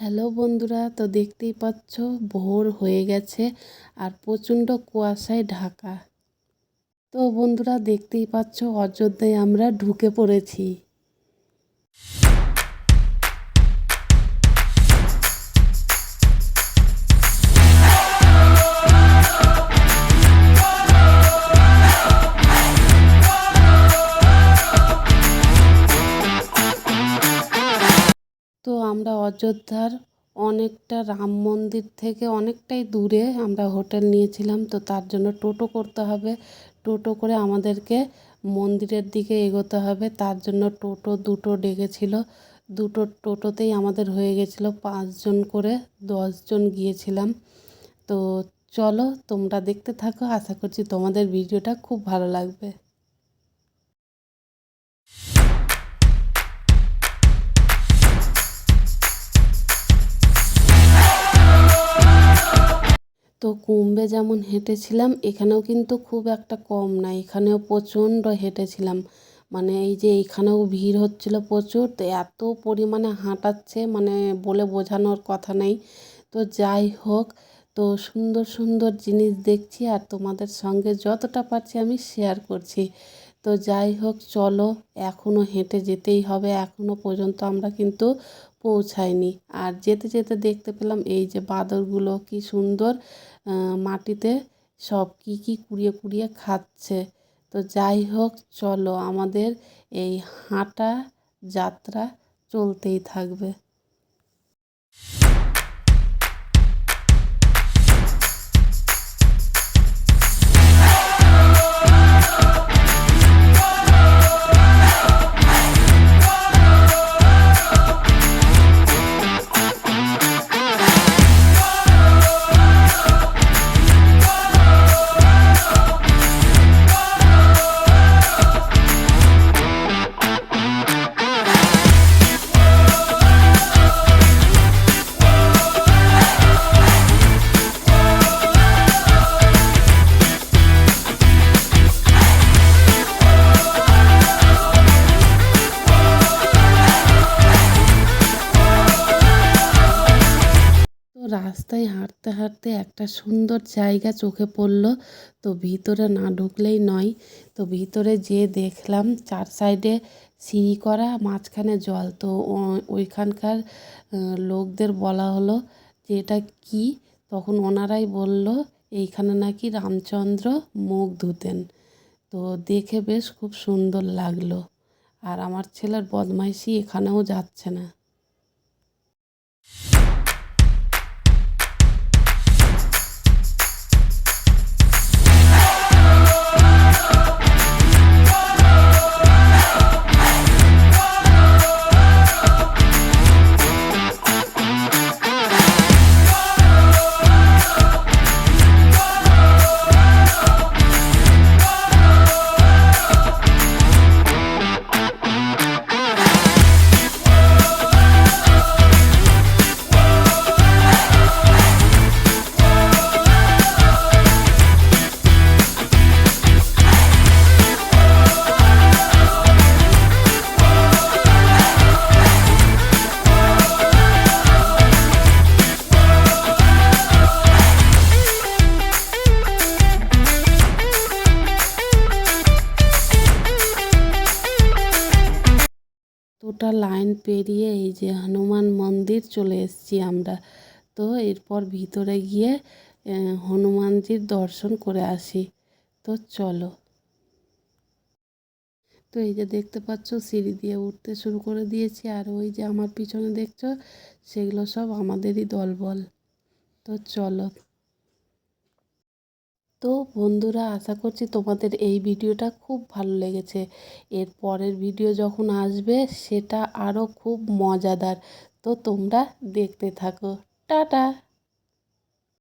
Hello বন্ধুরা, তো দেখতেই পাচ্ছ ভোর হয়ে গেছে আর প্রচণ্ড কুয়াশায় ঢাকা। তো বন্ধুরা দেখতেই পাচ্ছ অযোধ্যায় আমরা ঢুকে পড়েছি। তো আমরা অযোধ্যার অনেকটা রাম মন্দির থেকে অনেকটাই দূরে আমরা হোটেল নিয়েছিলাম, তো তার জন্য টোটো করতে হবে। টোটো করে আমাদেরকে মন্দিরের দিকে এগোতে হবে, তার জন্য টোটো দুটো ডেকেছিল। দুটো টোটোতেই আমাদের হয়ে গেছিলো 5 জন করে, 10 জন গিয়েছিলাম। তো চলো তোমরা দেখতে থাকো, আশা করছি তোমাদের ভিডিওটা খুব ভালো লাগবে। তো কুম্ভে যেমন হেঁটেছিলাম এখানেও কিন্তু খুব একটা কম না, এখানেও প্রচণ্ড হেঁটেছিলাম। মানে এই যে এইখানেও ভিড় হচ্ছিল প্রচুর, তো এত পরিমাণে হাঁটাচ্ছে মানে বলে বোঝানোর কথা নেই। তো যাই হোক, তো সুন্দর সুন্দর জিনিস দেখছি আর তোমাদের সঙ্গে যতটা পারছি আমি শেয়ার করছি। তো যাই হোক চলো, এখনও হেঁটে যেতেই হবে, এখনও পর্যন্ত আমরা কিন্তু পৌঁছাইনি। আর যেতে যেতে দেখতে পেলাম এই যে বাঁদরগুলো কি সুন্দর মাটিতে সব কি কি কুড়িয়ে কুড়িয়ে খাচ্ছে। তো যাই হোক চলো, আমাদের এই হাঁটা যাত্রা চলতেই থাকবে। তো রাস্তায় হাঁটতে হাঁটতে একটা সুন্দর জায়গা চোখে পড়লো। তো ভিতরে না ঢুকলেই নয়, তো ভিতরে যেয়ে দেখলাম 4 সাইডে সিঁড়ি করা, মাঝখানে জল। তো ওইখানকার লোকদের বলা হলো যে এটা কী, তখন ওনারাই বলল এইখানে নাকি রামচন্দ্র মুখ ধুতেন। তো দেখে বেশ খুব সুন্দর লাগলো। আর আমার ছেলের বদমাইশি এখানেও যাচ্ছে না। দুটা লাইন পেরিয়ে এই যে হনুমান মন্দির চলে এসেছি আমরা। তো এরপর ভিতরে গিয়ে হনুমানজির দর্শন করে আসি। তো চলো। তো এই যে দেখতে পাচ্ছ সিঁড়ি দিয়ে উঠতে শুরু করে দিয়েছি, আর ওই যে আমার পিছনে দেখছো সেগুলো সব আমাদেরই দলবল। তো চলো। তো বন্ধুরা আশা করছি তোমাদের এই ভিডিওটা খুব ভালো লেগেছে। এর পরের ভিডিও যখন আসবে সেটা আরও খুব মজাদার। তো তোমরা দেখতে থাকো। টাটা।